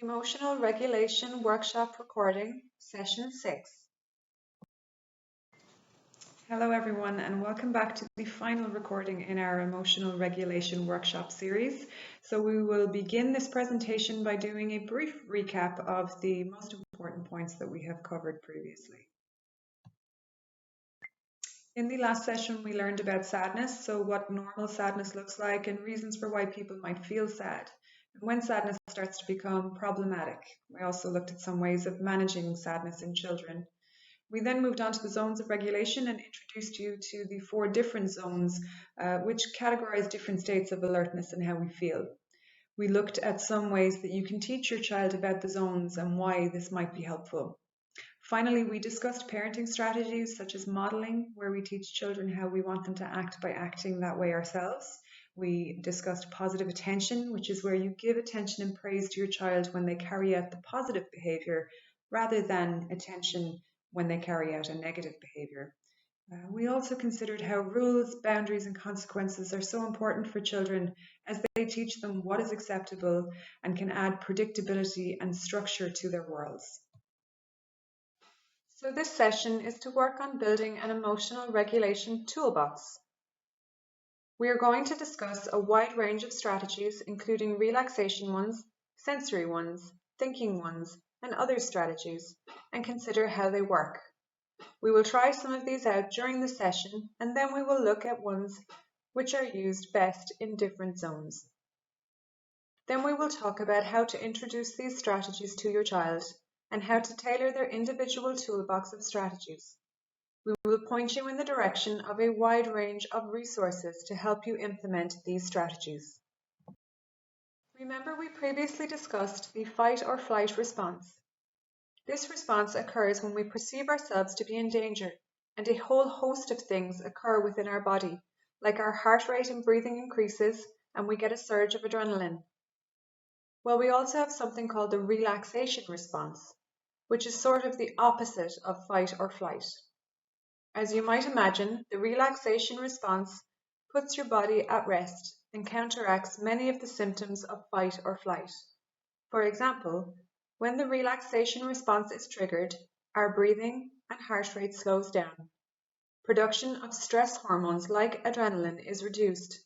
Emotional Regulation Workshop Recording, Session 6. Hello everyone and welcome back to the final recording in our Emotional Regulation Workshop series. So we will begin this presentation by doing a brief recap of the most important points that we have covered previously. In the last session we learned about sadness, so what normal sadness looks like and reasons for why people might feel sad. When sadness starts to become problematic. We also looked at some ways of managing sadness in children. We then moved on to the zones of regulation and introduced you to the 4 different zones which categorize different states of alertness and how we feel. We looked at some ways that you can teach your child about the zones and why this might be helpful. Finally, we discussed parenting strategies such as modeling, where we teach children how we want them to act by acting that way ourselves. We discussed positive attention, which is where you give attention and praise to your child when they carry out the positive behavior rather than attention when they carry out a negative behavior. We also considered how rules, boundaries, and consequences are so important for children as they teach them what is acceptable and can add predictability and structure to their worlds. So this session is to work on building an emotional regulation toolbox. We are going to discuss a wide range of strategies, including relaxation ones, sensory ones, thinking ones, and other strategies, and consider how they work. We will try some of these out during the session, and then we will look at ones which are used best in different zones. Then we will talk about how to introduce these strategies to your child and how to tailor their individual toolbox of strategies. We will point you in the direction of a wide range of resources to help you implement these strategies. Remember, we previously discussed the fight or flight response. This response occurs when we perceive ourselves to be in danger, and a whole host of things occur within our body, like our heart rate and breathing increases, and we get a surge of adrenaline. Well, we also have something called the relaxation response, which is sort of the opposite of fight or flight. As you might imagine, the relaxation response puts your body at rest and counteracts many of the symptoms of fight or flight. For example, when the relaxation response is triggered, our breathing and heart rate slows down. Production of stress hormones like adrenaline is reduced,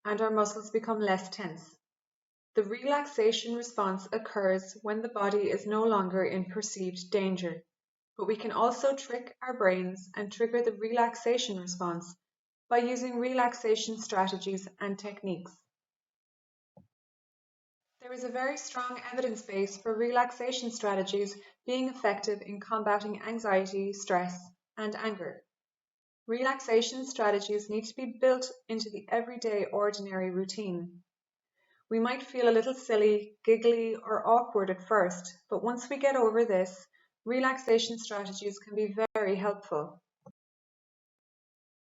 and our muscles become less tense. The relaxation response occurs when the body is no longer in perceived danger. But we can also trick our brains and trigger the relaxation response by using relaxation strategies and techniques. There is a very strong evidence base for relaxation strategies being effective in combating anxiety, stress, and anger. Relaxation strategies need to be built into the everyday ordinary routine. We might feel a little silly, giggly, or awkward at first, but once we get over this, relaxation strategies can be very helpful.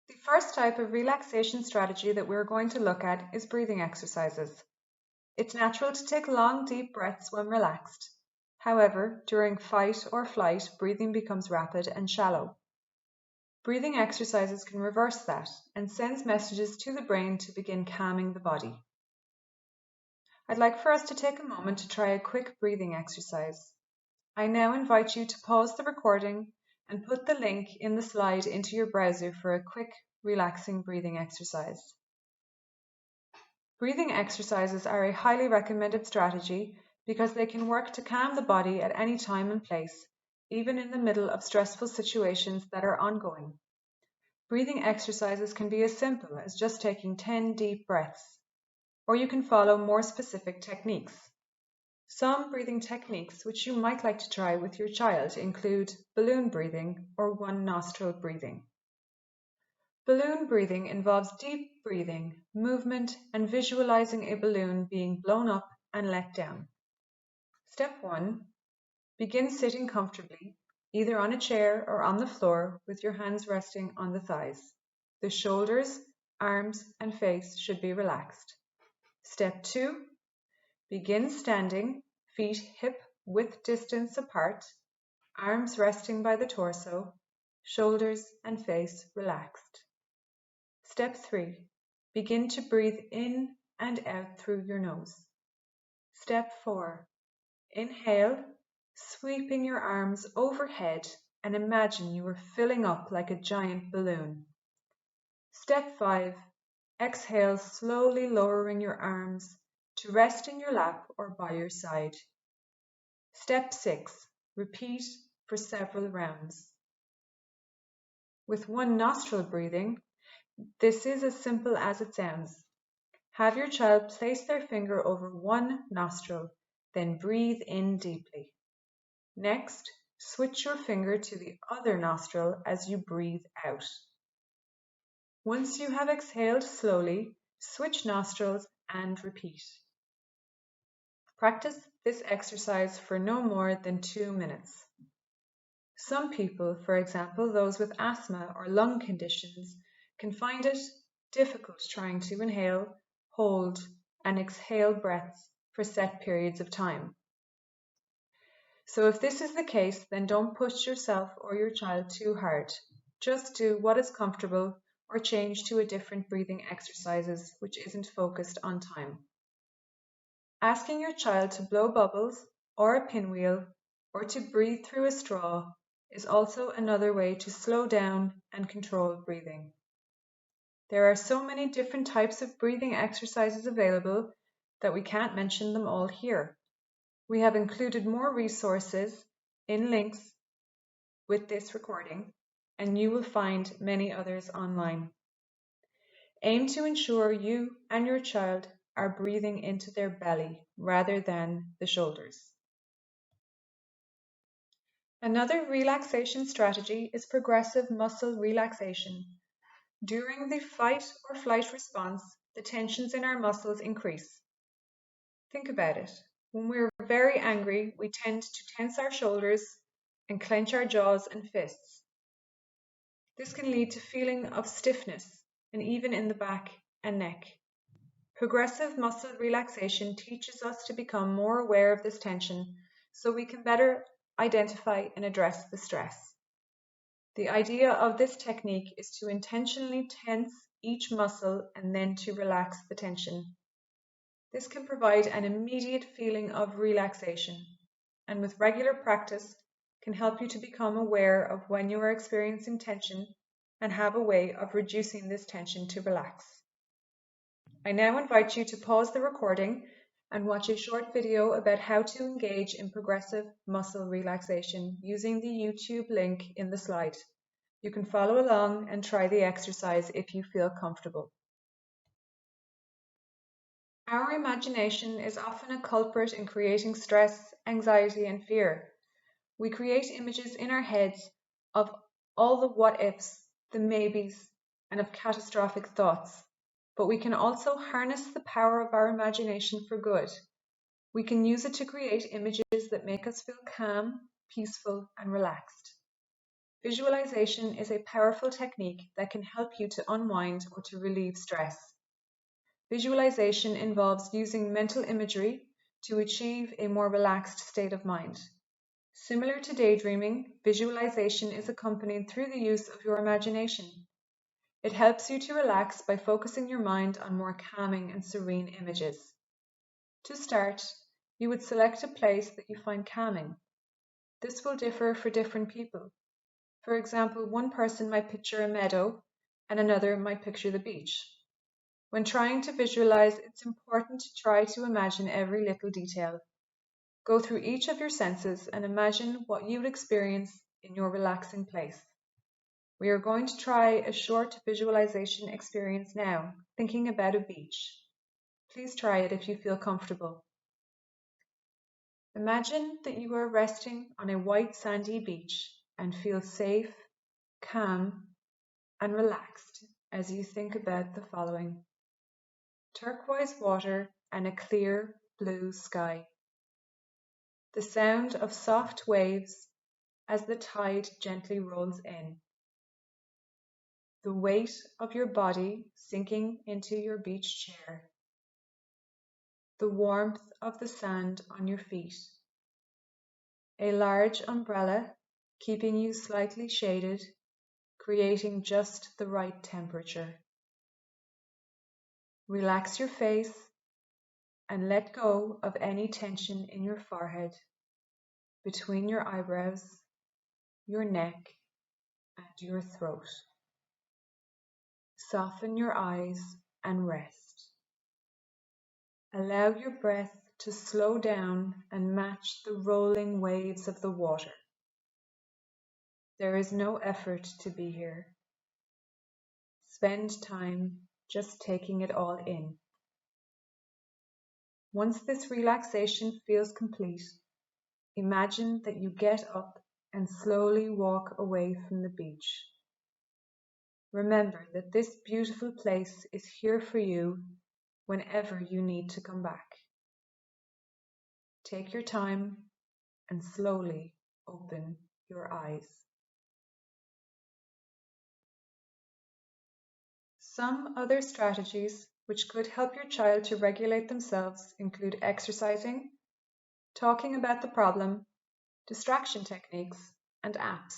The first type of relaxation strategy that we're going to look at is breathing exercises. It's natural to take long, deep breaths when relaxed. However, during fight or flight, breathing becomes rapid and shallow. Breathing exercises can reverse that and sends messages to the brain to begin calming the body. I'd like for us to take a moment to try a quick breathing exercise. I now invite you to pause the recording and put the link in the slide into your browser for a quick, relaxing breathing exercise. Breathing exercises are a highly recommended strategy because they can work to calm the body at any time and place, even in the middle of stressful situations that are ongoing. Breathing exercises can be as simple as just taking 10 deep breaths, or you can follow more specific techniques. Some breathing techniques which you might like to try with your child include balloon breathing or one nostril breathing. Balloon breathing involves deep breathing, movement, and visualizing a balloon being blown up and let down. Step 1. Begin sitting comfortably, either on a chair or on the floor with your hands resting on the thighs. The shoulders, arms, and face should be relaxed. Step 2. Begin standing, feet hip-width distance apart, arms resting by the torso, shoulders and face relaxed. Step 3. Begin to breathe in and out through your nose. Step 4. Inhale, sweeping your arms overhead and imagine you are filling up like a giant balloon. Step 5. Exhale, slowly lowering your arms to rest in your lap or by your side. Step 6. Repeat for several rounds. With one nostril breathing, this is as simple as it sounds. Have your child place their finger over one nostril, then breathe in deeply. Next, switch your finger to the other nostril as you breathe out. Once you have exhaled slowly, switch nostrils and repeat. Practice this exercise for no more than 2 minutes. Some people, for example those with asthma or lung conditions, can find it difficult trying to inhale, hold, and exhale breaths for set periods of time. So if this is the case, then don't push yourself or your child too hard. Just do what is comfortable or change to a different breathing exercises which isn't focused on time. Asking your child to blow bubbles or a pinwheel or to breathe through a straw is also another way to slow down and control breathing. There are so many different types of breathing exercises available that we can't mention them all here. We have included more resources in links with this recording, and you will find many others online. Aim to ensure you and your child are breathing into their belly rather than the shoulders. Another relaxation strategy is progressive muscle relaxation. During the fight or flight response, the tensions in our muscles increase. Think about it. When we're very angry, we tend to tense our shoulders and clench our jaws and fists. This can lead to feeling of stiffness and even in the back and neck. Progressive muscle relaxation teaches us to become more aware of this tension so we can better identify and address the stress. The idea of this technique is to intentionally tense each muscle and then to relax the tension. This can provide an immediate feeling of relaxation, and with regular practice can help you to become aware of when you are experiencing tension and have a way of reducing this tension to relax. I now invite you to pause the recording and watch a short video about how to engage in progressive muscle relaxation using the YouTube link in the slide. You can follow along and try the exercise if you feel comfortable. Our imagination is often a culprit in creating stress, anxiety, and fear. We create images in our heads of all the what-ifs, the maybes, and of catastrophic thoughts. But we can also harness the power of our imagination for good. We can use it to create images that make us feel calm, peaceful, and relaxed. Visualization is a powerful technique that can help you to unwind or to relieve stress. Visualization involves using mental imagery to achieve a more relaxed state of mind. Similar to daydreaming, visualization is accompanied through the use of your imagination. It helps you to relax by focusing your mind on more calming and serene images. To start, you would select a place that you find calming. This will differ for different people. For example, one person might picture a meadow and another might picture the beach. When trying to visualize, it's important to try to imagine every little detail. Go through each of your senses and imagine what you would experience in your relaxing place. We are going to try a short visualization experience now, thinking about a beach. Please try it if you feel comfortable. Imagine that you are resting on a white sandy beach and feel safe, calm, and relaxed as you think about the following: turquoise water and a clear blue sky. The sound of soft waves as the tide gently rolls in. The weight of your body sinking into your beach chair. The warmth of the sand on your feet. A large umbrella keeping you slightly shaded, creating just the right temperature. Relax your face and let go of any tension in your forehead, between your eyebrows, your neck, and your throat. Soften your eyes and rest. Allow your breath to slow down and match the rolling waves of the water. There is no effort to be here. Spend time just taking it all in. Once this relaxation feels complete, imagine that you get up and slowly walk away from the beach. Remember that this beautiful place is here for you whenever you need to come back. Take your time and slowly open your eyes. Some other strategies which could help your child to regulate themselves include exercising, talking about the problem, distraction techniques, and apps.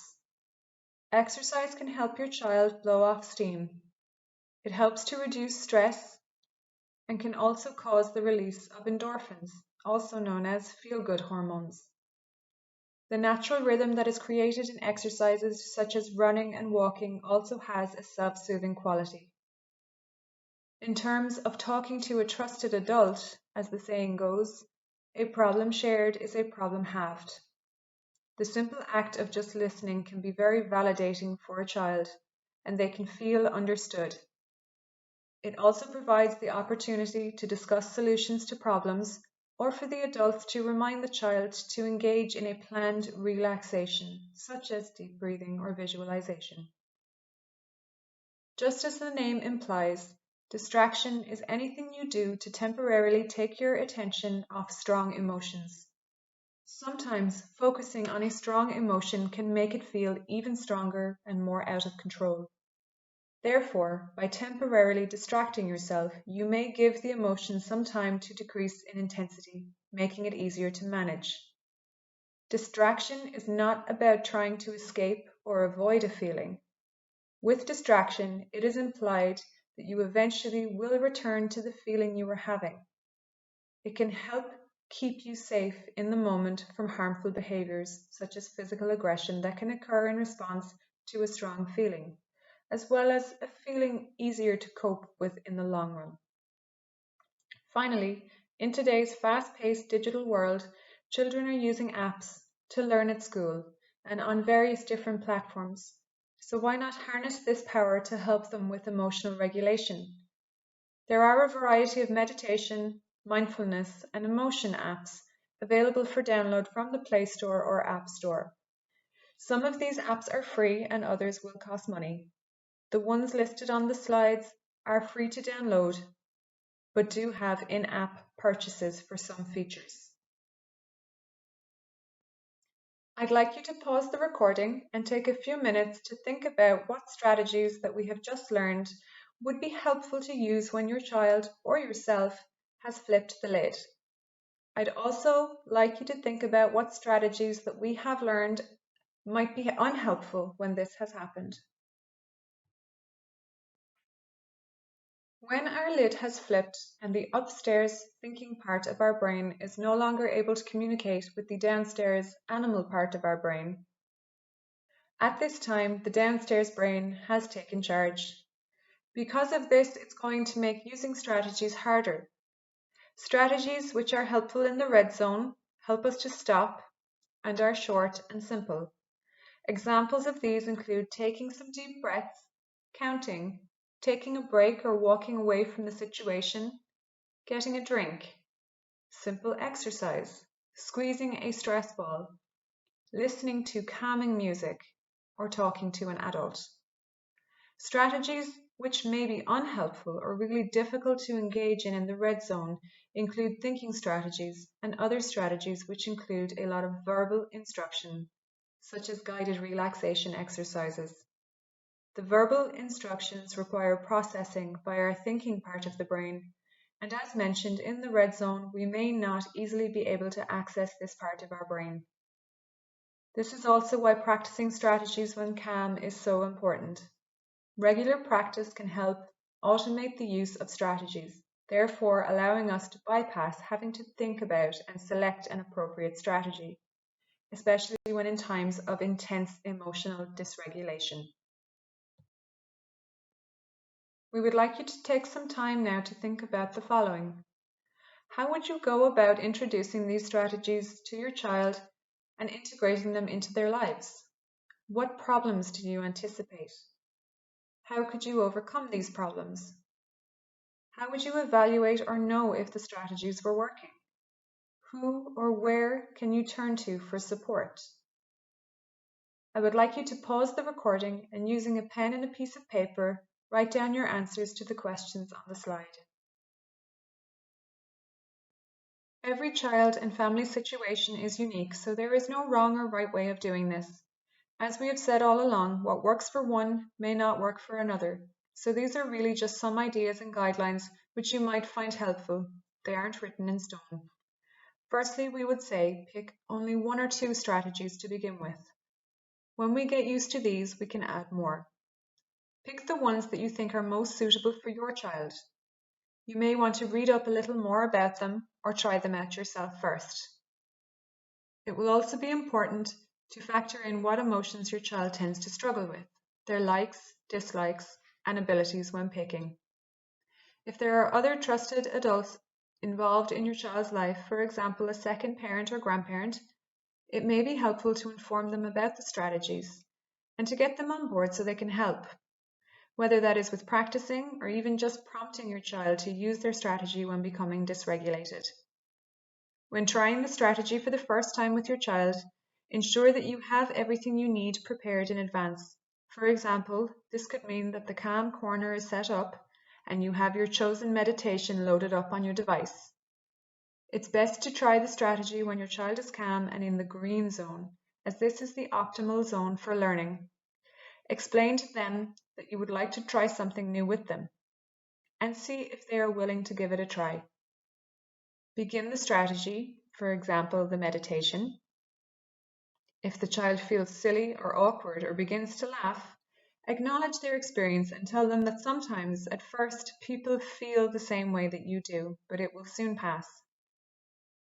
Exercise can help your child blow off steam. It helps to reduce stress and can also cause the release of endorphins, also known as feel-good hormones. The natural rhythm that is created in exercises such as running and walking also has a self-soothing quality. In terms of talking to a trusted adult, as the saying goes, a problem shared is a problem halved. The simple act of just listening can be very validating for a child, and they can feel understood. It also provides the opportunity to discuss solutions to problems, or for the adults to remind the child to engage in a planned relaxation, such as deep breathing or visualization. Just as the name implies, distraction is anything you do to temporarily take your attention off strong emotions. Sometimes focusing on a strong emotion can make it feel even stronger and more out of control. Therefore, by temporarily distracting yourself, you may give the emotion some time to decrease in intensity, making it easier to manage. Distraction is not about trying to escape or avoid a feeling. With distraction, it is implied that you eventually will return to the feeling you were having. It can help keep you safe in the moment from harmful behaviors, such as physical aggression that can occur in response to a strong feeling, as well as a feeling easier to cope with in the long run. Finally, in today's fast-paced digital world, children are using apps to learn at school and on various different platforms. So why not harness this power to help them with emotional regulation? There are a variety of meditation, mindfulness, and emotion apps available for download from the Play Store or App Store. Some of these apps are free and others will cost money. The ones listed on the slides are free to download, but do have in-app purchases for some features. I'd like you to pause the recording and take a few minutes to think about what strategies that we have just learned would be helpful to use when your child or yourself has flipped the lid. I'd also like you to think about what strategies that we have learned might be unhelpful when this has happened. When our lid has flipped and the upstairs thinking part of our brain is no longer able to communicate with the downstairs animal part of our brain, at this time the downstairs brain has taken charge. Because of this, it's going to make using strategies harder. Strategies which are helpful in the red zone help us to stop and are short and simple. Examples of these include taking some deep breaths, counting, taking a break or walking away from the situation, getting a drink, simple exercise, squeezing a stress ball, listening to calming music, or talking to an adult. Strategies which may be unhelpful or really difficult to engage in the red zone include thinking strategies and other strategies which include a lot of verbal instruction, such as guided relaxation exercises. The verbal instructions require processing by our thinking part of the brain, and as mentioned in the red zone, we may not easily be able to access this part of our brain. This is also why practicing strategies when calm is so important. Regular practice can help automate the use of strategies therefore allowing us to bypass having to think about and select an appropriate strategy, especially when in times of intense emotional dysregulation. We would like you to take some time now to think about the following. How would you go about introducing these strategies to your child and integrating them into their lives? What problems do you anticipate? How could you overcome these problems? How would you evaluate or know if the strategies were working? Who or where can you turn to for support? I would like you to pause the recording and, using a pen and a piece of paper, write down your answers to the questions on the slide. Every child and family situation is unique, so there is no wrong or right way of doing this. As we have said all along, what works for one may not work for another. So these are really just some ideas and guidelines which you might find helpful. They aren't written in stone. Firstly, we would say pick only 1 or 2 strategies to begin with. When we get used to these, we can add more. Pick the ones that you think are most suitable for your child. You may want to read up a little more about them or try them out yourself first. It will also be important to factor in what emotions your child tends to struggle with, their likes, dislikes, and abilities when picking. If there are other trusted adults involved in your child's life, for example, a second parent or grandparent, it may be helpful to inform them about the strategies and to get them on board so they can help, whether that is with practicing or even just prompting your child to use their strategy when becoming dysregulated. When trying the strategy for the first time with your child, ensure that you have everything you need prepared in advance. For example, this could mean that the calm corner is set up and you have your chosen meditation loaded up on your device. It's best to try the strategy when your child is calm and in the green zone, as this is the optimal zone for learning. Explain to them that you would like to try something new with them, and see if they are willing to give it a try. Begin the strategy, for example, the meditation. If the child feels silly or awkward or begins to laugh, acknowledge their experience and tell them that sometimes, at first, people feel the same way that you do, but it will soon pass.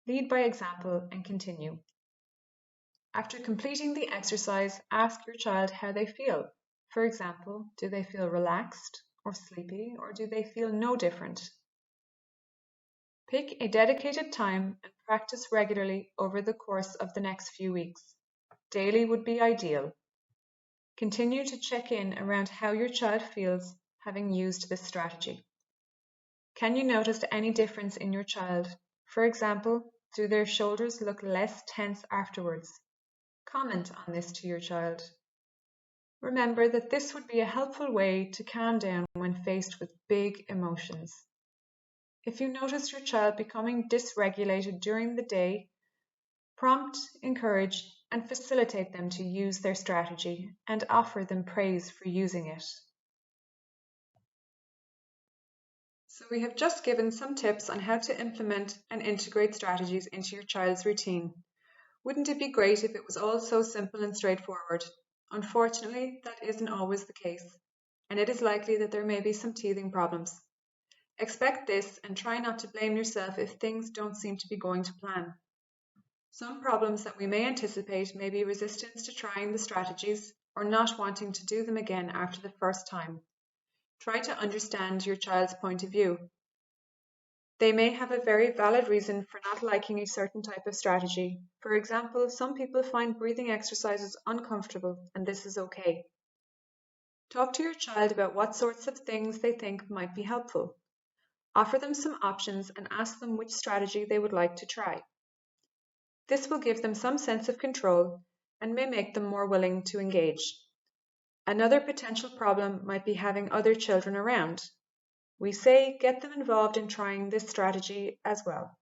Lead by example and continue. After completing the exercise, ask your child how they feel. For example, do they feel relaxed or sleepy, or do they feel no different? Pick a dedicated time and practice regularly over the course of the next few weeks. Daily would be ideal. Continue to check in around how your child feels having used this strategy. Can you notice any difference in your child? For example, do their shoulders look less tense afterwards? Comment on this to your child. Remember that this would be a helpful way to calm down when faced with big emotions. If you notice your child becoming dysregulated during the day, prompt, encourage, and facilitate them to use their strategy and offer them praise for using it. So we have just given some tips on how to implement and integrate strategies into your child's routine. Wouldn't it be great if it was all so simple and straightforward? Unfortunately, that isn't always the case, and it is likely that there may be some teething problems. Expect this and try not to blame yourself if things don't seem to be going to plan. Some problems that we may anticipate may be resistance to trying the strategies or not wanting to do them again after the first time. Try to understand your child's point of view. They may have a very valid reason for not liking a certain type of strategy. For example, some people find breathing exercises uncomfortable, and this is okay. Talk to your child about what sorts of things they think might be helpful. Offer them some options and ask them which strategy they would like to try. This will give them some sense of control and may make them more willing to engage. Another potential problem might be having other children around. We say get them involved in trying this strategy as well.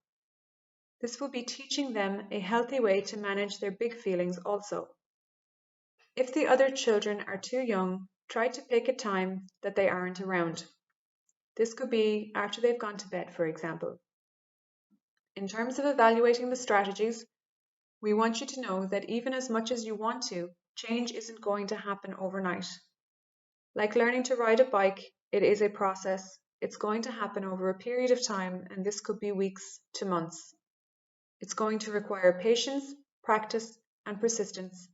This will be teaching them a healthy way to manage their big feelings also. If the other children are too young, try to pick a time that they aren't around. This could be after they've gone to bed, for example. In terms of evaluating the strategies, we want you to know that even as much as you want to, change isn't going to happen overnight. Like learning to ride a bike, it is a process, It's going to happen over a period of time, and this could be weeks to months. It's going to require patience, practice, and persistence,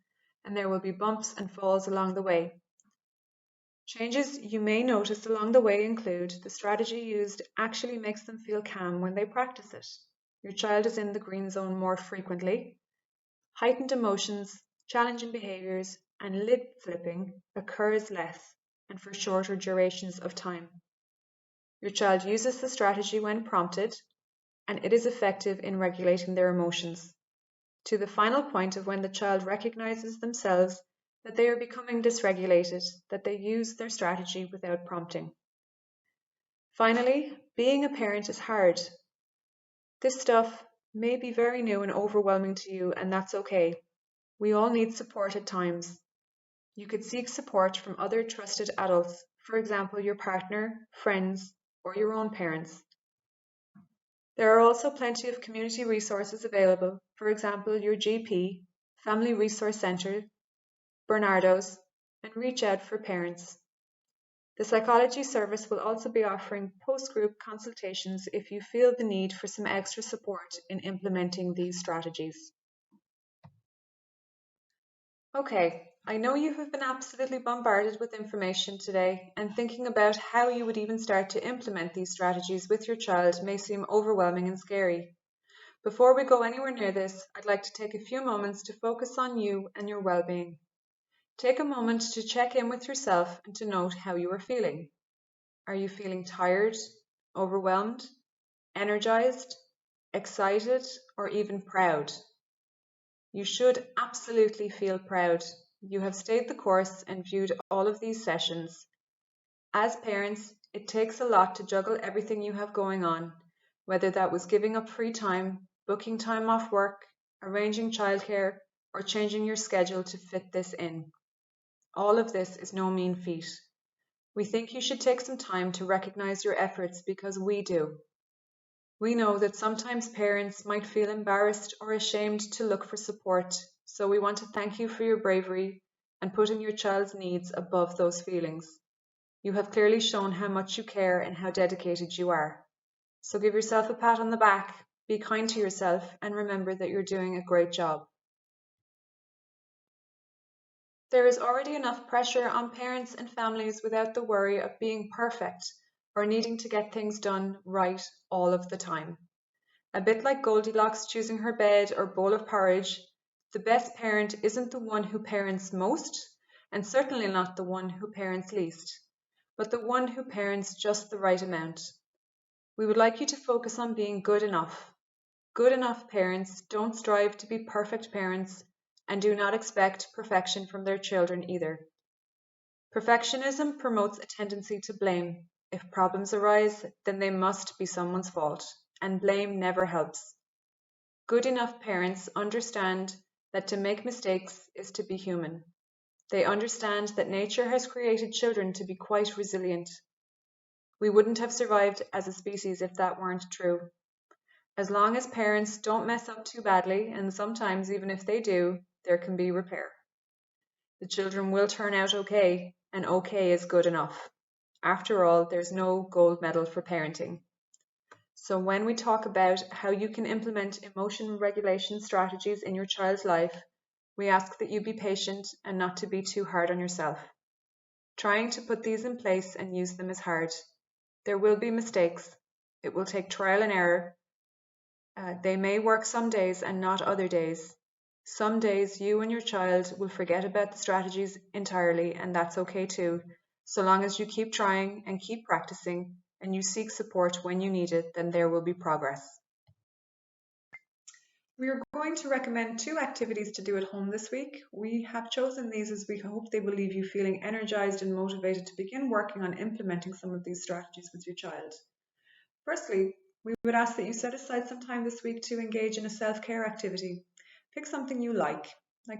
and there will be bumps and falls along the way. Changes you may notice along the way include the strategy used actually makes them feel calm when they practice it. Your child is in the green zone more frequently. Heightened emotions, challenging behaviors, and lid flipping occurs less and for shorter durations of time. Your child uses the strategy when prompted, and it is effective in regulating their emotions, to the final point of when the child recognizes themselves that they are becoming dysregulated, that they use their strategy without prompting. Finally, being a parent is hard. This stuff may be very new and overwhelming to you, and that's okay. We all need support at times. You could seek support from other trusted adults, for example, your partner, friends, or your own parents. There are also plenty of community resources available, for example, your GP, Family Resource Centre, Bernardo's, and Reach Out for Parents. The Psychology Service will also be offering post-group consultations if you feel the need for some extra support in implementing these strategies. Okay, I know you have been absolutely bombarded with information today, and thinking about how you would even start to implement these strategies with your child may seem overwhelming and scary. Before we go anywhere near this, I'd like to take a few moments to focus on you and your well-being. Take a moment to check in with yourself and to note how you are feeling. Are you feeling tired, overwhelmed, energized, excited, or even proud? You should absolutely feel proud. You have stayed the course and viewed all of these sessions. As parents, it takes a lot to juggle everything you have going on, whether that was giving up free time, booking time off work, arranging childcare, or changing your schedule to fit this in. All of this is no mean feat. We think you should take some time to recognize your efforts because we do. We know that sometimes parents might feel embarrassed or ashamed to look for support, so we want to thank you for your bravery and putting your child's needs above those feelings. You have clearly shown how much you care and how dedicated you are. So give yourself a pat on the back, be kind to yourself, and remember that you're doing a great job. There is already enough pressure on parents and families without the worry of being perfect or needing to get things done right all of the time. A bit like Goldilocks choosing her bed or bowl of porridge, the best parent isn't the one who parents most, and certainly not the one who parents least, but the one who parents just the right amount. We would like you to focus on being good enough. Good enough parents don't strive to be perfect parents and do not expect perfection from their children either. Perfectionism promotes a tendency to blame. If problems arise, then they must be someone's fault, and blame never helps. Good enough parents understand that to make mistakes is to be human. They understand that nature has created children to be quite resilient. We wouldn't have survived as a species if that weren't true. As long as parents don't mess up too badly, and sometimes even if they do, there can be repair. The children will turn out okay, and okay is good enough. After all, there's no gold medal for parenting. So when we talk about how you can implement emotion regulation strategies in your child's life, we ask that you be patient and not to be too hard on yourself. Trying to put these in place and use them is hard. There will be mistakes. It will take trial and error. They may work some days and not other days. Some days you and your child will forget about the strategies entirely, and that's okay too. So long as you keep trying and keep practicing and you seek support when you need it, then there will be progress. We are going to recommend 2 activities to do at home this week. We have chosen these as we hope they will leave you feeling energized and motivated to begin working on implementing some of these strategies with your child. Firstly, we would ask that you set aside some time this week to engage in a self-care activity. Pick something you like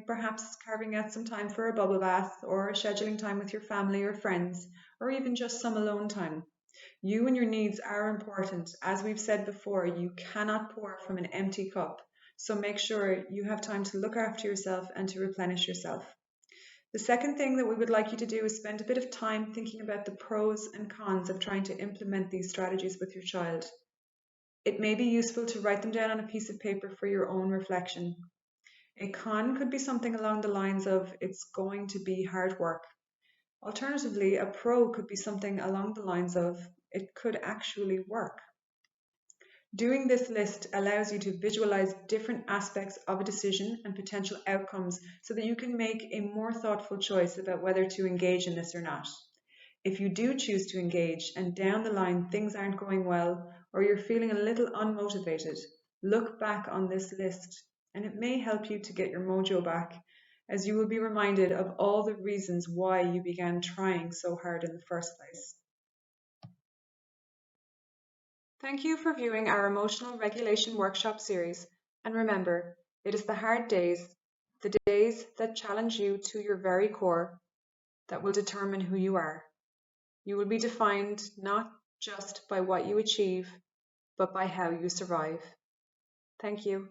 perhaps carving out some time for a bubble bath or scheduling time with your family or friends, or even just some alone time. You and your needs are important. As we've said before, you cannot pour from an empty cup, so make sure you have time to look after yourself and to replenish yourself. The second thing that we would like you to do is spend a bit of time thinking about the pros and cons of trying to implement these strategies with your child. It may be useful to write them down on a piece of paper for your own reflection. A con could be something along the lines of, it's going to be hard work. Alternatively, a pro could be something along the lines of, it could actually work. Doing this list allows you to visualize different aspects of a decision and potential outcomes so that you can make a more thoughtful choice about whether to engage in this or not. If you do choose to engage and down the line things aren't going well or you're feeling a little unmotivated, look back on this list and it may help you to get your mojo back, as you will be reminded of all the reasons why you began trying so hard in the first place. Thank you for viewing our Emotional Regulation Workshop series, and remember, it is the hard days, the days that challenge you to your very core, that will determine who you are. You will be defined not just by what you achieve, but by how you survive. Thank you.